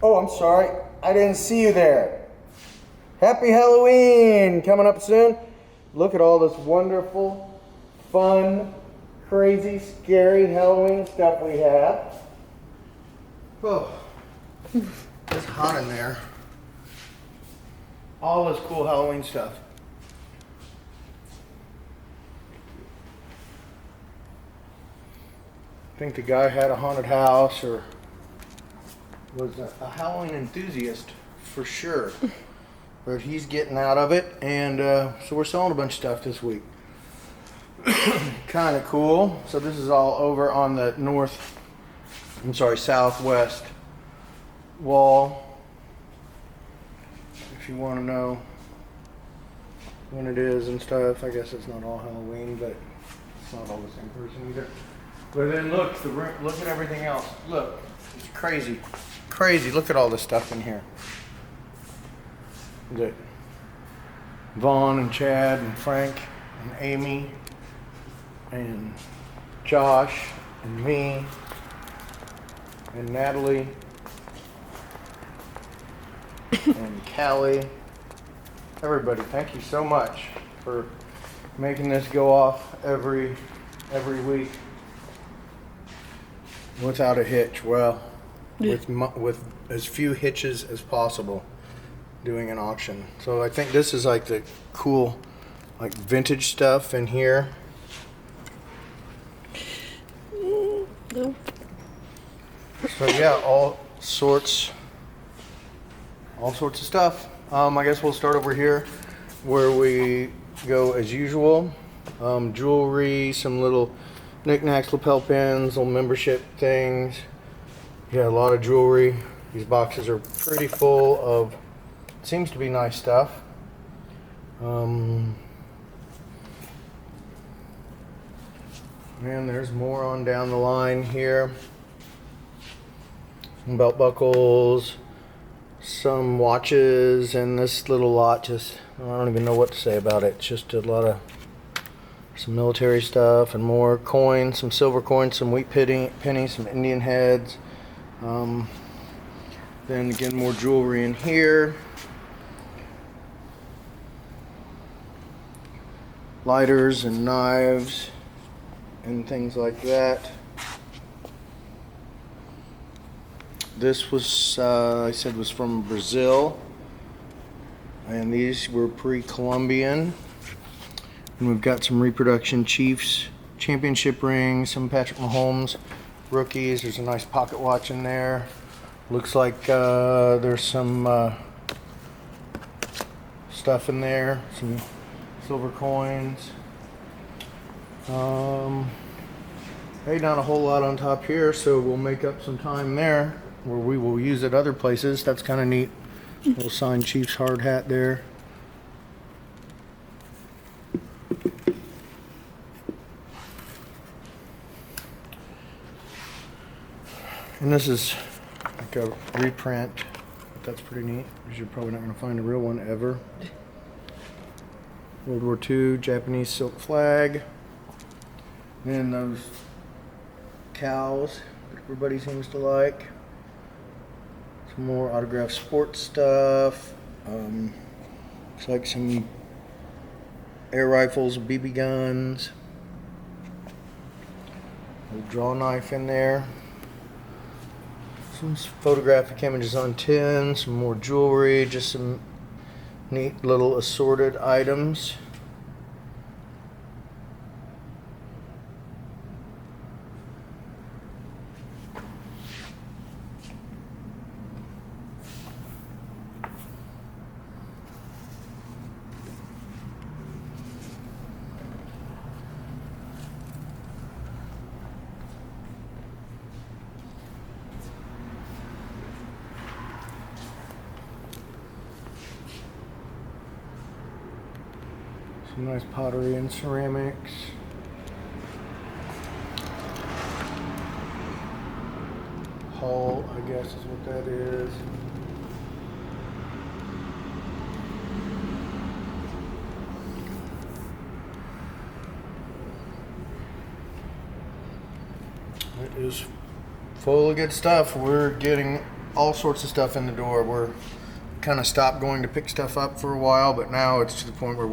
Oh, I'm sorry. I didn't see you there. Happy Halloween coming up soon. Look at all this wonderful, fun, crazy, scary Halloween stuff we have. Oh, it's hot in there. All this cool Halloween stuff. I think the guy had a haunted house or was a Halloween enthusiast for sure. But he's getting out of it, and so we're selling a bunch of stuff this week. Kind of cool. So this is all over on the southwest wall. If you want to know when it is and stuff, I guess it's not all Halloween, but it's not all the same person either. But then look, look at everything else. Look, it's crazy, crazy. Look at all this stuff in here. That Vaughn and Chad and Frank and Amy and Josh and me and Natalie and Callie. Everybody, thank you so much for making this go off every week without a hitch. Well, with as few hitches as possible. Doing an auction. So I think this is like the cool, like vintage stuff in here. No. So yeah, all sorts of stuff. I guess we'll start over here where we go as usual. Jewelry, some little knickknacks, lapel pins, little membership things. Yeah, a lot of jewelry. These boxes are pretty full of seems to be nice stuff. And there's more on down the line here. Some belt buckles, some watches, and this little lot just, I don't even know what to say about it. It's just a lot of some military stuff and more coins, some silver coins, some wheat pennies, some Indian heads. Then again, more jewelry in here. Lighters and knives and things like that. This was, I said, was from Brazil, and these were pre-Columbian. And we've got some reproduction Chiefs championship rings, some Patrick Mahomes rookies. There's a nice pocket watch in there. Looks like there's some stuff in there, some silver coins. Hey, not a whole lot on top here, so we'll make up some time there where we will use it other places. That's kind of neat. Little signed Chiefs hard hat there. And this is like a reprint. That's pretty neat because you're probably not going to find a real one ever. World War II Japanese silk flag. And those cows that everybody seems to like. Some more autographed sports stuff. Looks like some air rifles, BB guns. A draw knife in there. Some photographic images on tin. Some more jewelry. Just some neat little assorted items. Some nice pottery and ceramics. Hull, I guess is what that is. It is full of good stuff. We're getting all sorts of stuff in the door. We're kind of stopped going to pick stuff up for a while, but now it's to the point where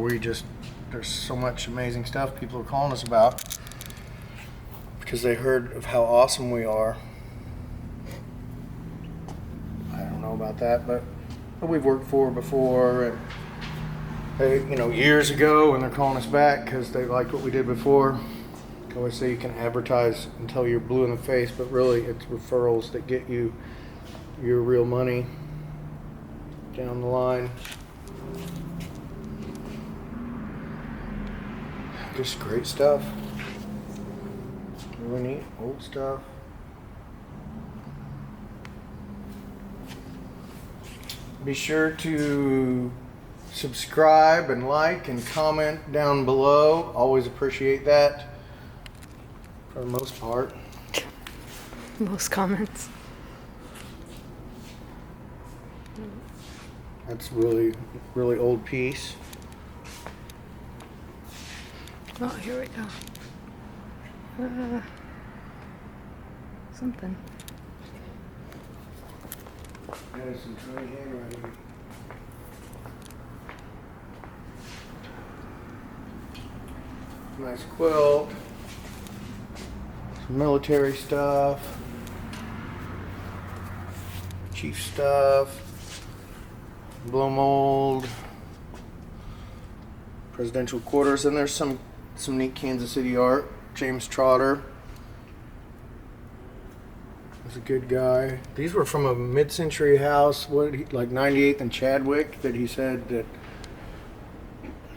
there's so much amazing stuff people are calling us about because they heard of how awesome we are. I don't know about that, but we've worked for before, and they, years ago, when they're calling us back because they liked what we did before. I always say you can advertise until you're blue in the face, but really it's referrals that get you your real money down the line. Just great stuff. Really neat old stuff. Be sure to subscribe and like and comment down below. Always appreciate that for the most part. Most comments. That's really, really old piece. Oh, here we go. Something. That is some tiny handwriting. Nice quilt. Some military stuff. Chief stuff. Blow mold. Presidential quarters. And there's some neat Kansas City art. James Trotter. He's a good guy. These were from a mid-century house, like 98th and Chadwick, that he said that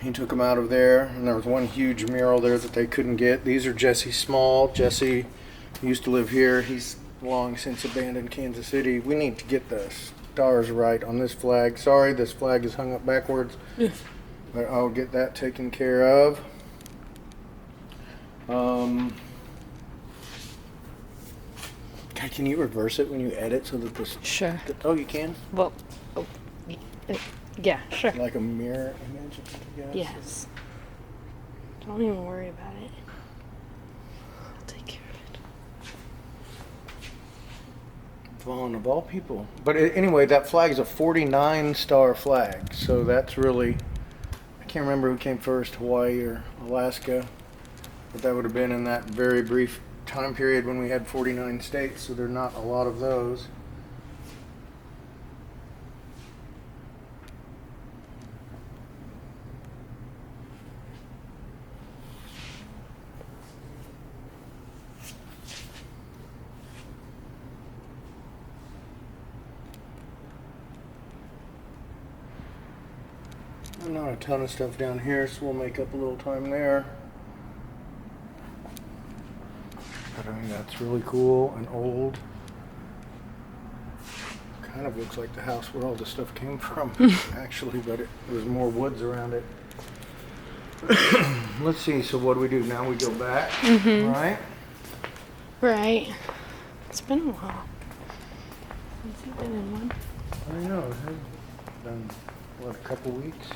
he took them out of there. And there was one huge mural there that they couldn't get. These are Jesse Small. Jesse used to live here. He's long since abandoned Kansas City. We need to get the stars right on this flag. Sorry, this flag is hung up backwards. But I'll get that taken care of. Can you reverse it when you edit so that this... Sure. Oh, you can? Well, yeah, sure. Like a mirror image, I guess? Yes. Don't even worry about it. I'll take care of it. Vaughn, of all people. But anyway, that flag is a 49-star flag, so that's really... I can't remember who came first, Hawaii or Alaska, but that would have been in that very brief time period when we had 49 states, so there are not a lot of those. Not a ton of stuff down here, so we'll make up a little time there. But I mean, that's really cool and old. Kind of looks like the house where all this stuff came from, actually, but there's more woods around it. Let's see, so what do we do now? We go back, right? Right. It's been a while. Has he been in one? I know, it has been, what, a couple weeks?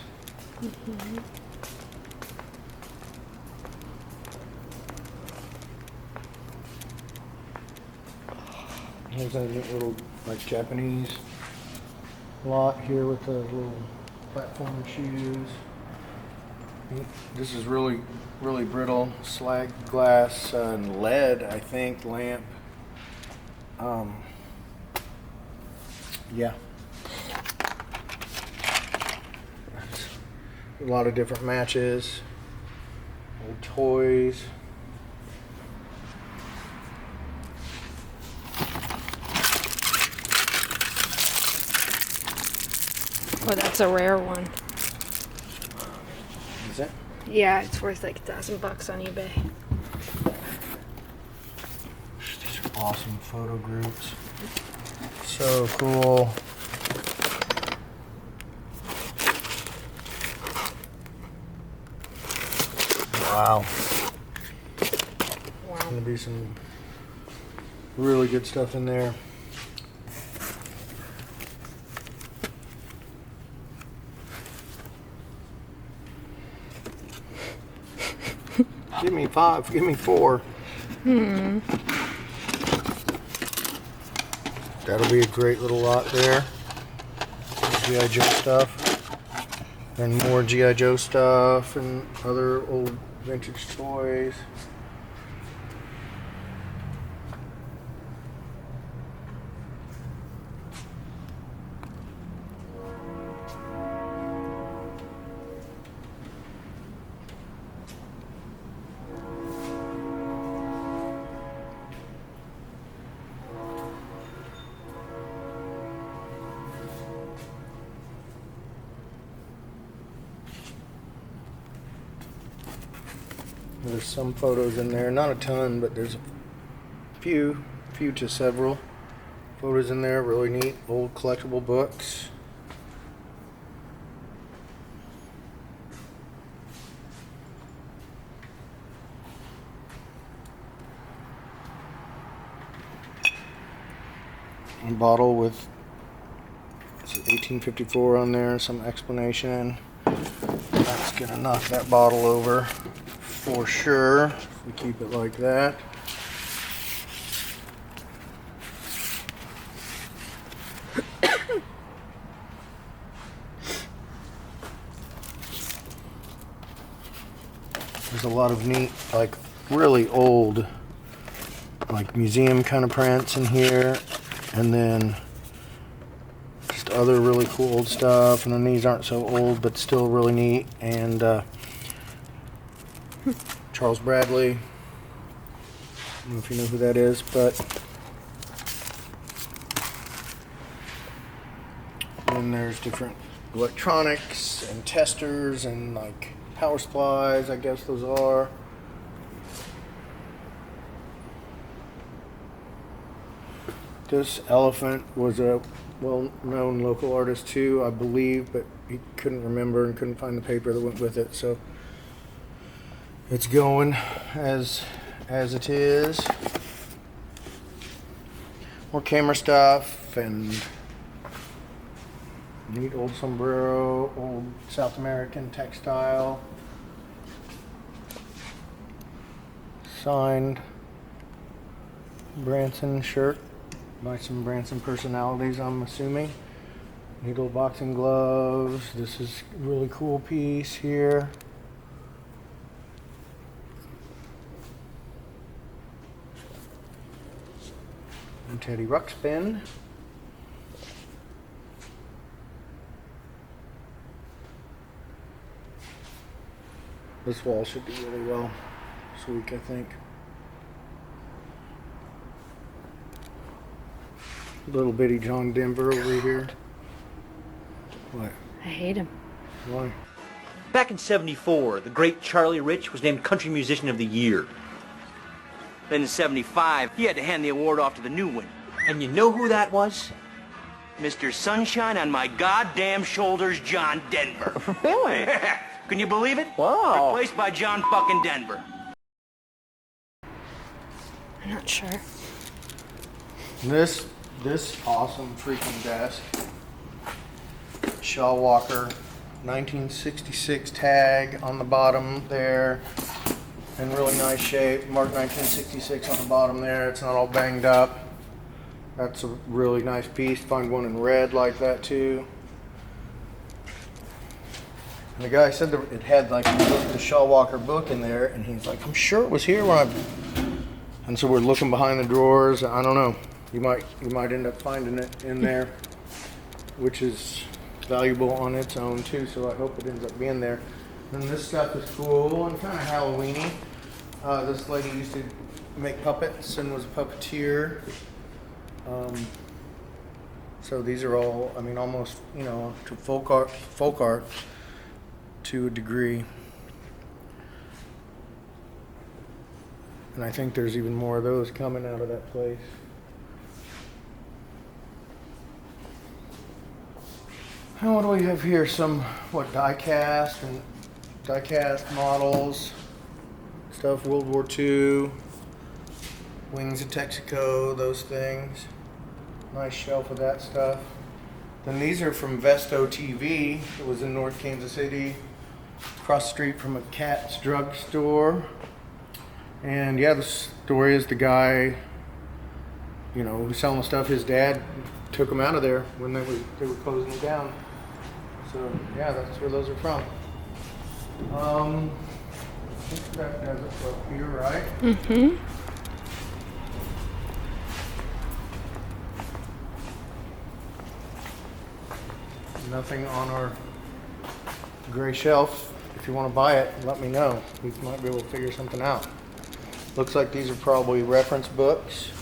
There's a neat little, like, Japanese lot here with the little platform shoes. This is really, really brittle slag glass and lead, I think, lamp. Yeah. A lot of different matches, old toys. Oh, that's a rare one. Is it? Yeah, it's worth like $1,000 on eBay. These are awesome photo groups. So cool. Wow. Wow. Gonna be some really good stuff in there. Give me 5, give me 4. That'll be a great little lot there. G.I. Joe stuff. And more G.I. Joe stuff and other old vintage toys. There's some photos in there, not a ton, but there's a few to several photos in there. Really neat old collectible books. A bottle with 1854 on there, some explanation. That's gonna knock that bottle over for sure if we keep it like that. There's a lot of neat, like really old, like museum kind of prints in here, and then just other really cool old stuff, and then these aren't so old but still really neat. And Charles Bradley, I don't know if you know who that is, but then there's different electronics and testers and like power supplies, I guess those are. This elephant was a well-known local artist too, I believe, but he couldn't remember and couldn't find the paper that went with it, so it's going as it is. More camera stuff and neat old sombrero, old South American textile. Signed Branson shirt by some Branson personalities, I'm assuming. Neat old boxing gloves. This is a really cool piece here. And Teddy Ruxpin. This wall should do really well this week, I think. Little bitty John Denver over here. What? I hate him. Why? Back in '74, the great Charlie Rich was named Country Musician of the Year. Then in '75, he had to hand the award off to the new winner. And you know who that was? Mr. Sunshine on my goddamn shoulders, John Denver. Really? Can you believe it? Wow. Replaced by John fucking Denver. I'm not sure. This awesome freaking desk. Shaw Walker, 1966 tag on the bottom there. In really nice shape. Mark 1966 on the bottom there. It's not all banged up. That's a really nice piece. Find one in red like that too. And the guy said that it had like the Shaw Walker book in there, and he's like, I'm sure it was here when I. And so we're looking behind the drawers. I don't know. You might end up finding it in there, which is valuable on its own too. So I hope it ends up being there. And this stuff is cool and kind of Halloweeny. This lady used to make puppets and was a puppeteer. So these are all, I mean, almost, you know, to folk art to a degree. And I think there's even more of those coming out of that place. And what do we have here? Some, die-cast models, stuff, World War II, Wings of Texaco, those things. Nice shelf of that stuff. Then these are from Vesto TV. It was in North Kansas City, across the street from a Cat's drugstore. And yeah, the story is the guy, you know, who's selling the stuff. His dad took them out of there when they were closing it down. So yeah, that's where those are from. I think that does it up here, right? Mm-hmm. Nothing on our gray shelf. If you want to buy it, let me know. We might be able to figure something out. Looks like these are probably reference books.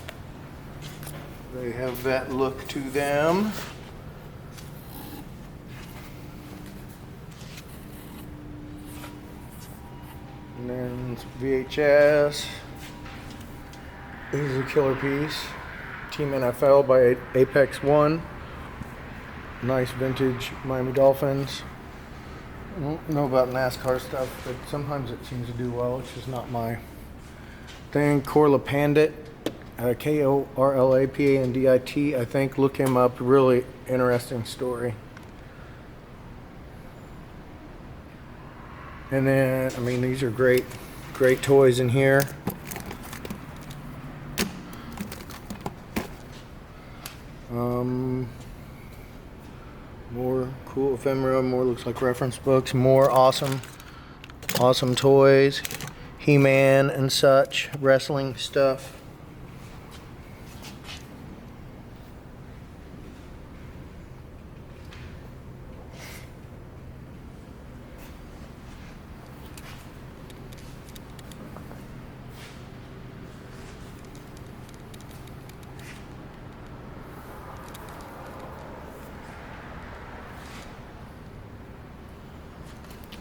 They have that look to them. And then VHS. This is a killer piece. Team NFL by Apex One. Nice vintage Miami Dolphins. I don't know about NASCAR stuff, but sometimes it seems to do well, which is not my thing. Corla Pandit, Korlapandit, I think. Look him up. Really interesting story. And then, I mean, these are great toys in here. More cool ephemera, more looks like reference books, more awesome toys, He-Man and such, wrestling stuff.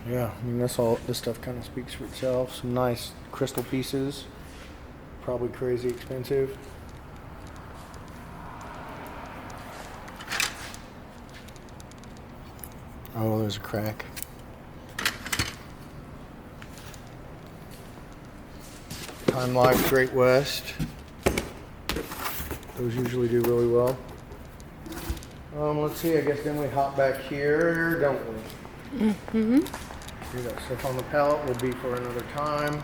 Yeah, I mean this stuff kind of speaks for itself. Some nice crystal pieces, probably crazy expensive. Oh, there's a crack. Time Life Great West. Those usually do really well. Let's see, I guess then we hop back here, don't we? Mm-hmm. That stuff on the pallet will be for another time.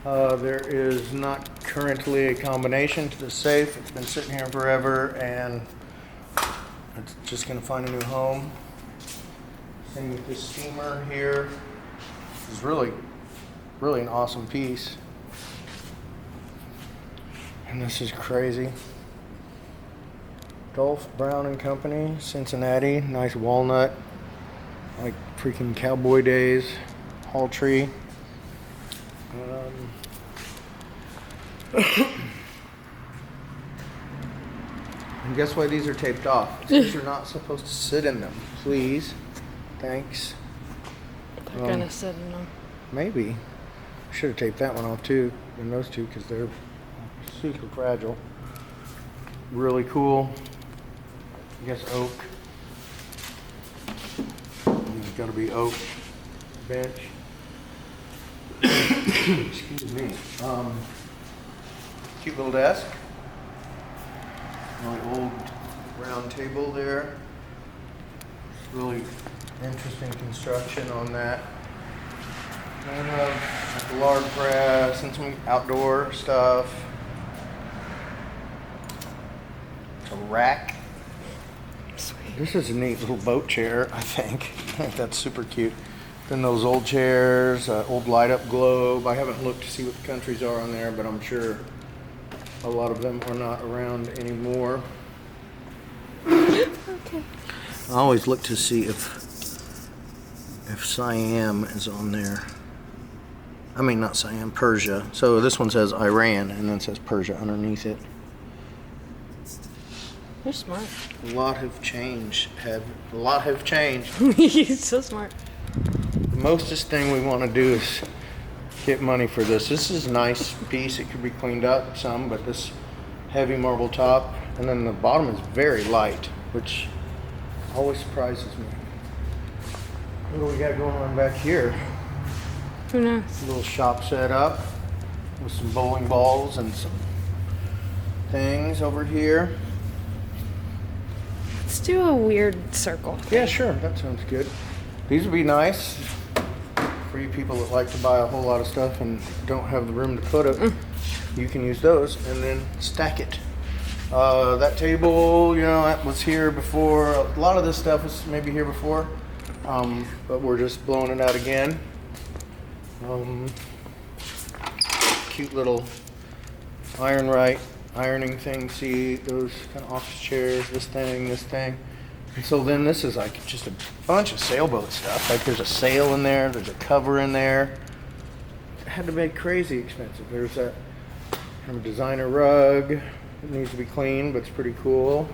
There is not currently a combination to the safe. It's been sitting here forever and it's just going to find a new home. Same with this steamer here. This is really an awesome piece. And this is crazy. Dolph Brown and Company, Cincinnati. Nice walnut. Like freaking cowboy days, Hall tree. And guess why these are taped off? Because you're not supposed to sit in them. Please. Thanks. They're gonna sit in them. Maybe. Should have taped that one off too, and those two, because they're super fragile. Really cool. I guess oak. It's got to be oak bench. Excuse me. Cute little desk. My old round table there. Really interesting construction on that. And a lard press and some outdoor stuff. It's a rack. Sweet. This is a neat little boat chair, I think. I think that's super cute. Then those old chairs, old light up globe. I haven't looked to see what the countries are on there, but I'm sure a lot of them are not around anymore. Okay. I always look to see if Siam is on there. I mean, not Siam, Persia. So this one says Iran, and then it says Persia underneath it. You're smart. A lot have changed. He's so smart. The mostest thing we want to do is get money for this. This is a nice piece. It could be cleaned up some, but this heavy marble top, and then the bottom is very light, which always surprises me. What do we got going on back here? Who knows? A little shop set up with some bowling balls and some things over here. Let's do a weird circle. Yeah, sure. That sounds good. These would be nice for you people that like to buy a whole lot of stuff and don't have the room to put it. You can use those and then stack it. That table, you know, that was here before. A lot of this stuff was maybe here before, but we're just blowing it out again. Cute little ironing thing. See those kind of office chairs, this thing. And so then this is like just a bunch of sailboat stuff. Like there's a sail in there, there's a cover in there. It had to be crazy expensive. There's that kind of designer rug. It needs to be cleaned, but it's pretty cool.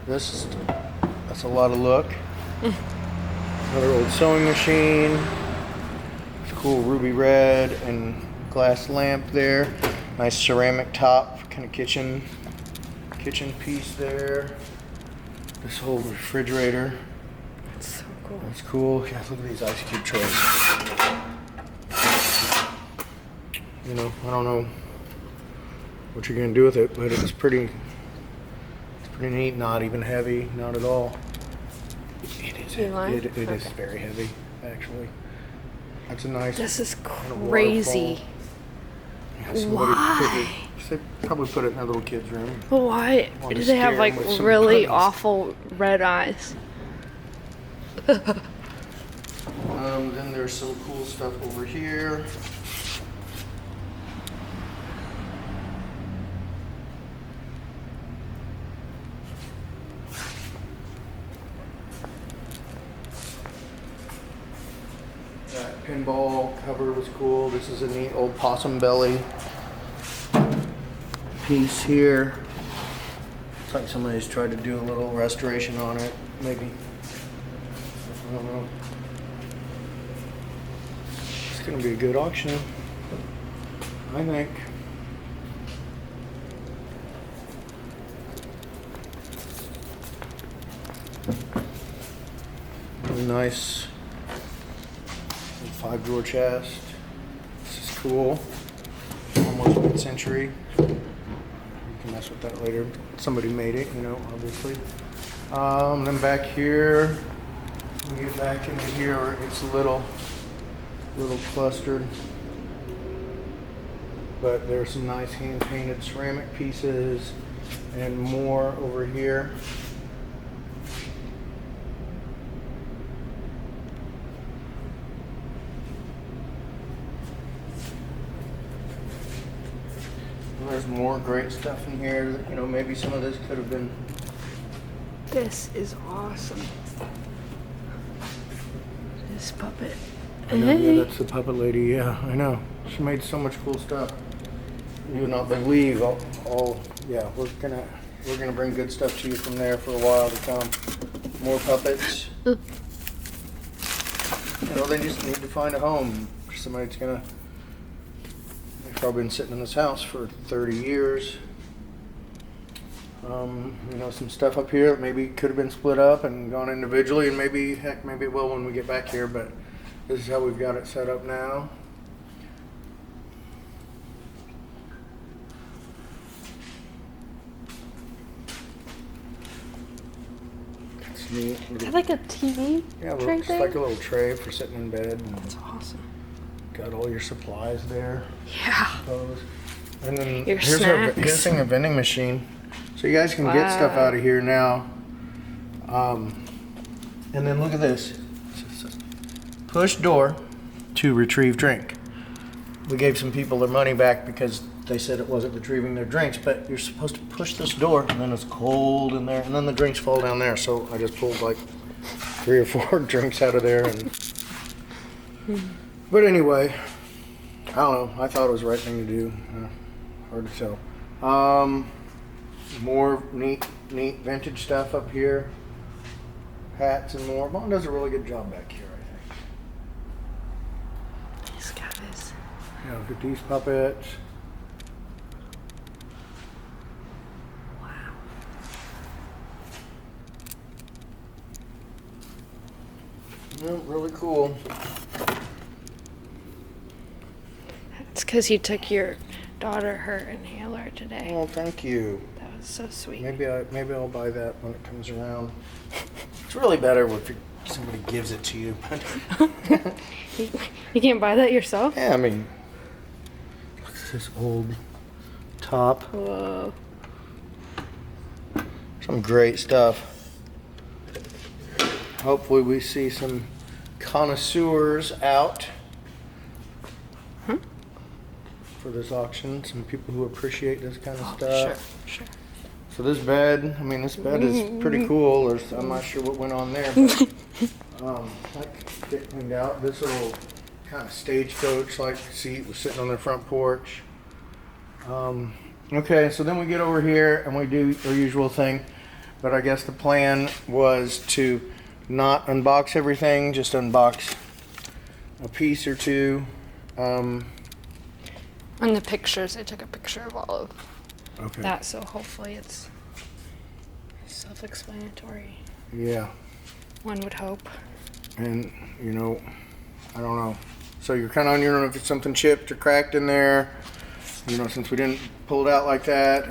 That's a lot of look. Another old sewing machine. It's a cool ruby red and glass lamp there. Nice ceramic top, kind of kitchen piece there. This whole refrigerator. That's so cool. That's cool. Yeah, look at these ice cube trays. You know, I don't know what you're gonna do with it, but it's pretty neat. Not even heavy, not at all. It is. It is very heavy, actually. That's a nice. This is kind of crazy. Yeah, Why? They probably put it in a little kid's room. But why Want do to they have scare like 'em with some really bunnies. awful red eyes? Then there's some cool stuff over here. That pinball cover was cool. This is a neat old possum belly piece here. It's like somebody's tried to do a little restoration on it, maybe. I don't know. It's gonna be a good auction, I think. Really nice 5-drawer chest. This is cool. Almost mid-century. You can mess with that later. Somebody made it, you know, obviously. Then back here, we get back into here where it gets a little clustered. But there's some nice hand-painted ceramic pieces and more over here. There's more great stuff in here. You know, maybe some of this could have been. This is awesome. This puppet. I know, yeah, that's the puppet lady. Yeah, I know. She made so much cool stuff. You would not believe all. Yeah, we're gonna bring good stuff to you from there for a while to come. More puppets. You know, they just need to find a home. Somebody's gonna. They've probably been sitting in this house for 30 years. You know, some stuff up here that maybe could have been split up and gone individually, and maybe it will when we get back here, but this is how we've got it set up now. It's neat. Is that like a TV Yeah, tray it's thing? like a little tray for sitting in bed. And That's awesome. got all your supplies there. Yeah. And then Your here's snacks. a vending machine. So you guys can get stuff out of here now. And then look at this. Push door to retrieve drink. We gave some people their money back because they said it wasn't retrieving their drinks, but you're supposed to push this door and then it's cold in there and then the drinks fall down there. So I just pulled like 3 or 4 drinks out of there. But anyway, I don't know. I thought it was the right thing to do. Hard to tell. More neat vintage stuff up here. Hats and more. Mom does a really good job back here, I think. These guys. Yeah, look at these puppets. Wow. Yeah, really cool. It's because you took your daughter her inhaler today. Oh, thank you. That was so sweet. Maybe I'll buy that when it comes around. It's really better if somebody gives it to you. You can't buy that yourself? Yeah, I mean, look at this old top. Whoa. Some great stuff. Hopefully we see some connoisseurs out for this auction. Some people who appreciate this kind of stuff. Sure. So this bed, I mean, this bed is pretty cool. I'm not sure what went on there, but like get cleaned out. This little kind of stagecoach like seat was sitting on the front porch. Okay, so then we get over here and we do our usual thing, but I guess the plan was to not unbox everything, just unbox a piece or two. On the pictures, I took a picture of all of that, so hopefully it's self-explanatory. Yeah. One would hope. And, you know, I don't know. So you're kind of on your own if it's something chipped or cracked in there. You know, since we didn't pull it out like that.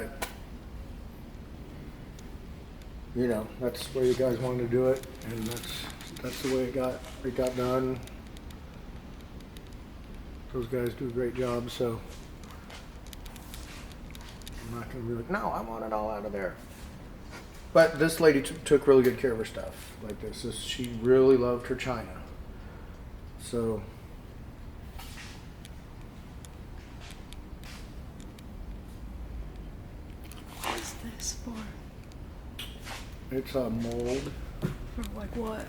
You know, that's the way you guys wanted to do it. And that's the way it got done. Those guys do a great job, so I'm not going to be like, no, I want it all out of there. But this lady took really good care of her stuff. Like this, she really loved her china. So What is this for? it's a mold. Or like what?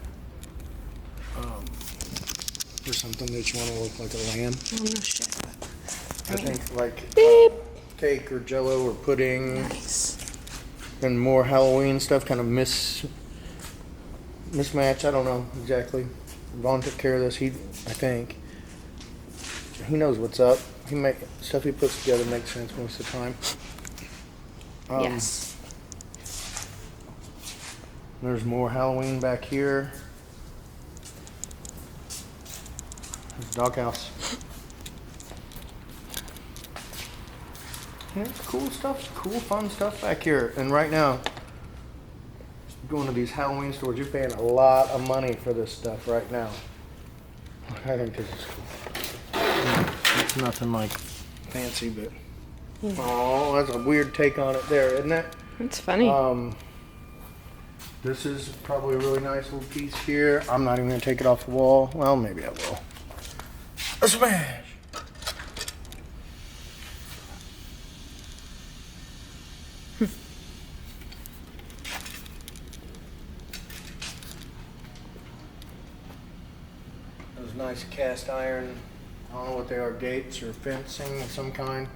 Or something that you want to look like a lamb. Oh, no shit. I think like Beep. cake or jello or pudding. Nice. And more Halloween stuff, kind of mismatch. I don't know exactly. Vaughn took care of this. I think he knows what's up. Stuff he puts together makes sense most of the time. Yes. There's more Halloween back here. There's the doghouse. Yeah, cool stuff, cool fun stuff back here. And right now, going to these Halloween stores, you're paying a lot of money for this stuff right now. I think this is cool. It's nothing like fancy, but oh, that's a weird take on it there, isn't it? It's funny. This is probably a really nice little piece here. I'm not even gonna take it off the wall. Well, maybe I will. A smash! Those nice cast iron, I don't know what they are, gates or fencing of some kind.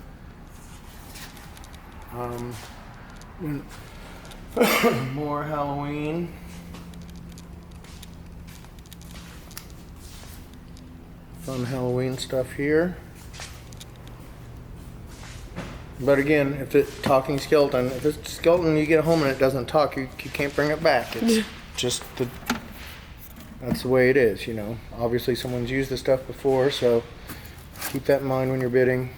More Halloween. Fun Halloween stuff here. But again, if it's talking skeleton, if it's skeleton you get home and it doesn't talk, you can't bring it back. It's just that's the way it is, you know. Obviously someone's used this stuff before, so keep that in mind when you're bidding.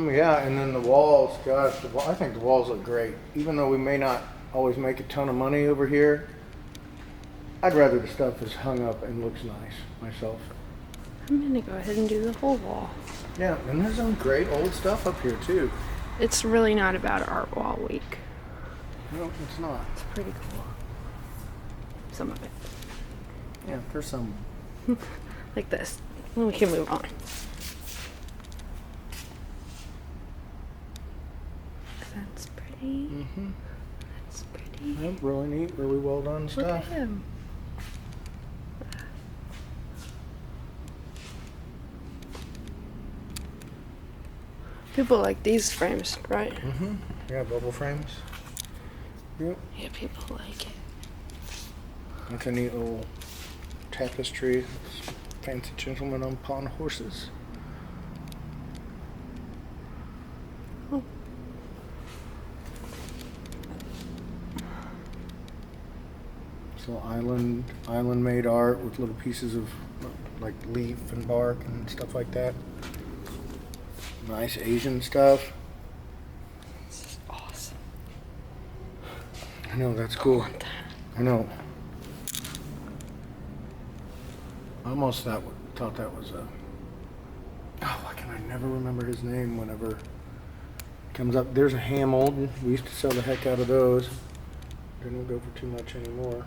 Yeah, and then the walls, gosh, I think the walls look great. Even though we may not always make a ton of money over here, I'd rather the stuff is hung up and looks nice myself. I'm gonna go ahead and do the whole wall. Yeah, and there's some great old stuff up here too. It's really not about Art Wall Week. No, it's not. It's pretty cool. Some of it. Yeah, there's some. Like this. Then we can move on. That's pretty. Mm-hmm. That's pretty. Yep, really neat, really well done Look stuff. at him. People like these frames, right? Mm-hmm. Yeah, bubble frames. Yep. Yeah, people like it. That's a neat little tapestry. Fancy gentlemen on pawn horses. Oh. So island made art with little pieces of like leaf and bark and stuff like that. Nice Asian stuff. This is awesome. I know, that's cool. I want that. I know. I almost thought that was a. Oh, why can I never remember his name whenever Comes up, there's a Hamilton. We used to sell the heck out of those. They don't go for too much anymore.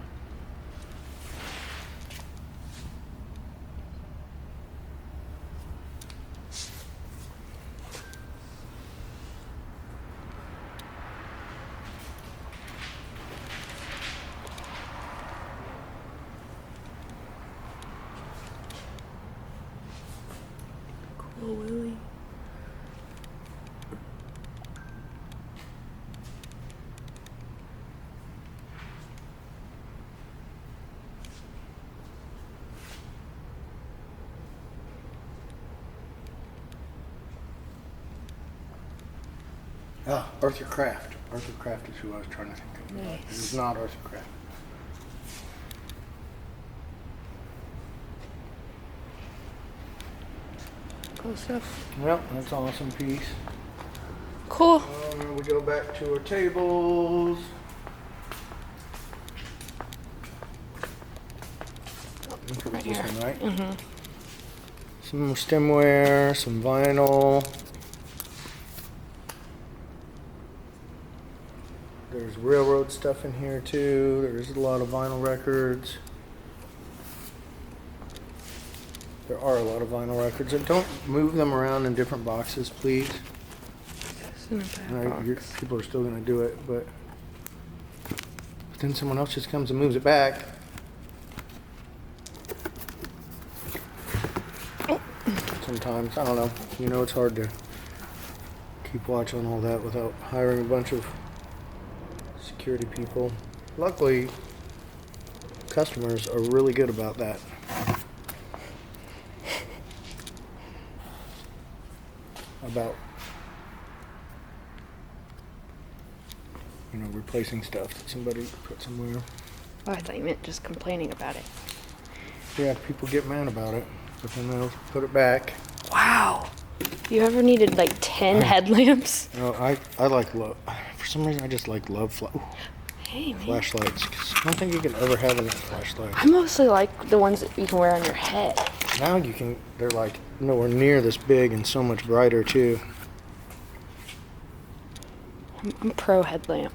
Cool, Willie. Ah, Arthur Kraft. Arthur Kraft is who I was trying to think of. Nice. It is not Arthur Kraft. Cool stuff. Well, that's an awesome piece. Cool. We go back to our tables. I think it was Right this here. one, right? Mm-hmm. Some stemware, some vinyl. There's railroad stuff in here too. There's a lot of vinyl records. There are a lot of vinyl records. And don't move them around in different boxes, please. It's in a bad Right, box. people are still going to do it, but then someone else just comes and moves it back. Sometimes, I don't know. You know, it's hard to keep watch on all that without hiring a bunch of security people. Luckily, customers are really good about that. About, you know, replacing stuff that somebody put somewhere. Oh, I thought you meant just complaining about it. Yeah, people get mad about it, but then they'll put it back. Wow. You ever needed like 10 headlamps? No, I like love. For some reason, I just like love Hey, man. flashlights. 'Cause I don't think you can ever have enough flashlights. I mostly like the ones that you can wear on your head. Now you can. They're like nowhere near this big and so much brighter too. I'm pro headlamp.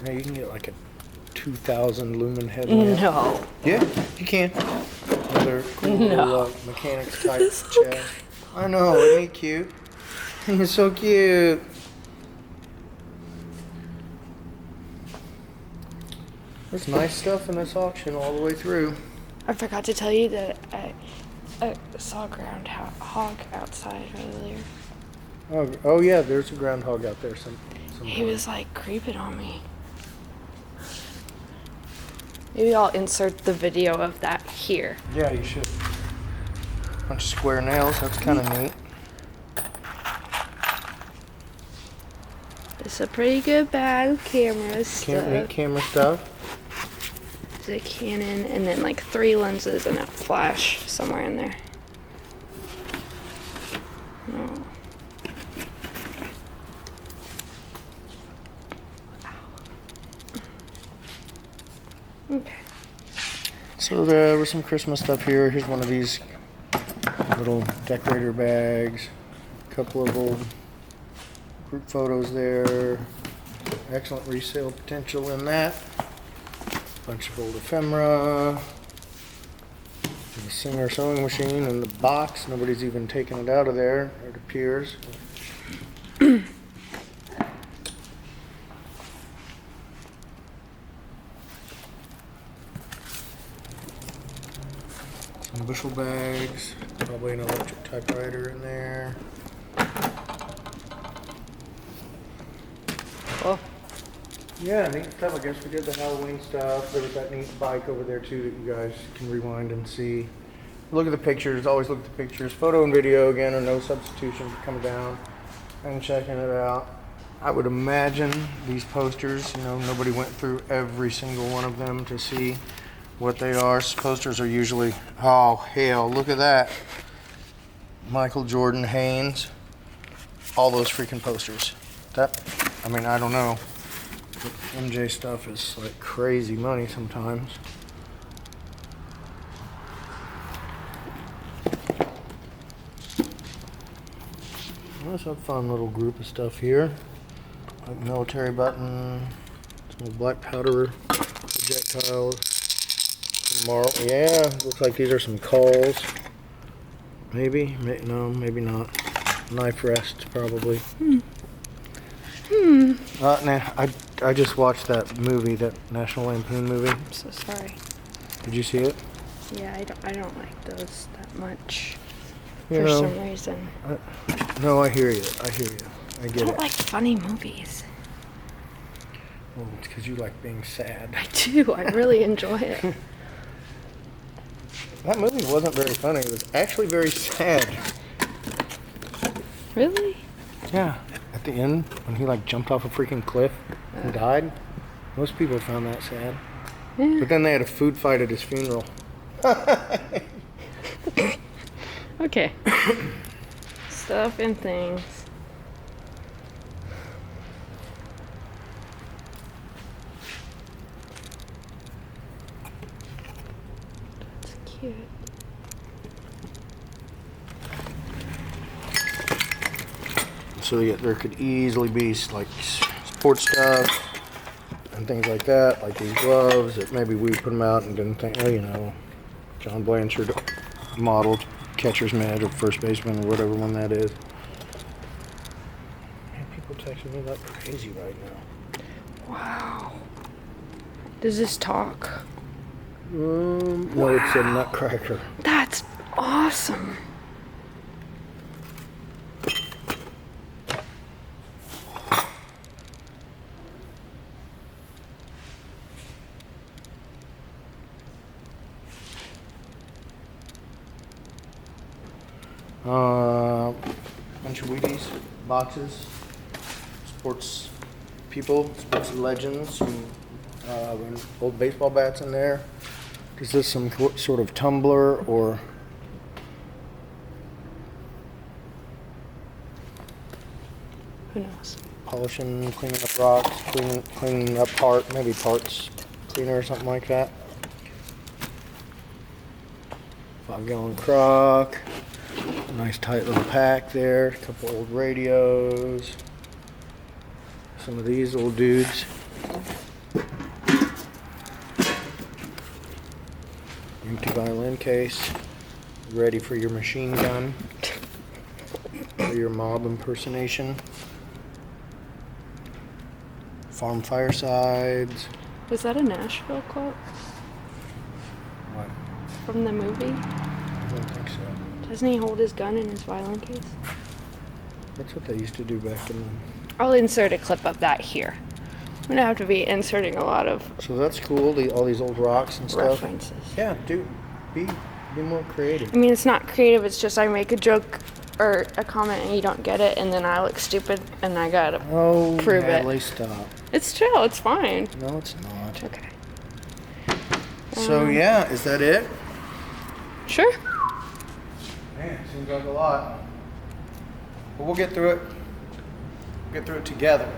Now you can get like a 2,000 lumen headlamp. No. Yeah, you can. Another cool little mechanics type chest. I know, isn't he cute? He's so cute. There's nice stuff in this auction all the way through. I forgot to tell you that I saw a groundhog outside earlier. Oh yeah, there's a groundhog out there. He was like creeping on me. Maybe I'll insert the video of that here. Yeah, you should. Bunch of square nails. That's kind of neat. It's a pretty good bag of cameras. Neat camera stuff. It's a Canon and then like 3 lenses and a flash somewhere in there. Oh. Okay. So there was some Christmas stuff here. Here's one of these little decorator bags. A couple of old group photos there. Excellent resale potential in that. Bunch of old ephemera. The Singer sewing machine in the box. Nobody's even taken it out of there, it appears. Some bushel bags. Probably an electric typewriter in there. Cool. Yeah, neat stuff. I guess we did the Halloween stuff. There was that neat bike over there too that you guys can rewind and see. Look at the pictures. Always look at the pictures. Photo and video again are no substitution for coming down and checking it out. I would imagine these posters, you know, nobody went through every single one of them to see what they are. Posters are usually, oh hell, look at that. Michael Jordan, Haynes, all those freaking posters. That, I mean, I don't know. MJ stuff is like crazy money sometimes. There's a fun little group of stuff here. Like military button, some black powder projectiles. Yeah, looks like these are some calls. Maybe, no, maybe not. Knife rest, probably. Nah, I just watched that movie, that National Lampoon movie. I'm so sorry. Did you see it? Yeah, I don't like those that much You for know, some reason. No, I hear you. I I get don't it. like funny movies. Well, it's because you like being sad. I do. I really enjoy it. That movie wasn't very funny. It was actually very sad. Really? Yeah. At the end, when he like jumped off a freaking cliff and died, most people found that sad. Yeah. But then they had a food fight at his funeral. Okay. Stuff and things. That's cute. So there could easily be like sports stuff and things like that, like these gloves that maybe we put them out and didn't think, oh, you know, John Blanchard modeled catcher's mitt or first baseman or whatever one that is. Man, people texting me like crazy right now. Wow. Does this talk? No, it's a nutcracker. That's awesome. Bunch of Wheaties boxes, sports people, sports legends, some old baseball bats in there. Is this some sort of tumbler or Who knows? polishing, cleaning up rocks, cleaning up maybe parts cleaner or something like that? 5-gallon crock. Nice tight little pack there. A couple old radios. Some of these old dudes. Empty violin case. Ready for your machine gun. For your mob impersonation. Farm firesides. Was that a Nashville quote What? from the movie? I don't think so. Doesn't he hold his gun in his violin case? That's what they used to do back in the... I'll insert a clip of that here. I'm gonna have to be inserting a lot of So that's cool, all these old rocks and stuff. references. Yeah, be more creative. I mean, it's not creative, it's just I make a joke or a comment and you don't get it, and then I look stupid and I gotta Oh, prove Natalie, it. stop. It's chill, it's fine. No, it's not. Okay. So yeah, is that it? Sure. Man, seems like a lot. But we'll get through it. We'll get through it together.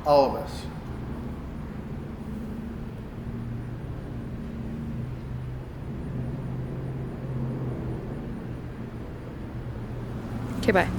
All of us. Okay, bye.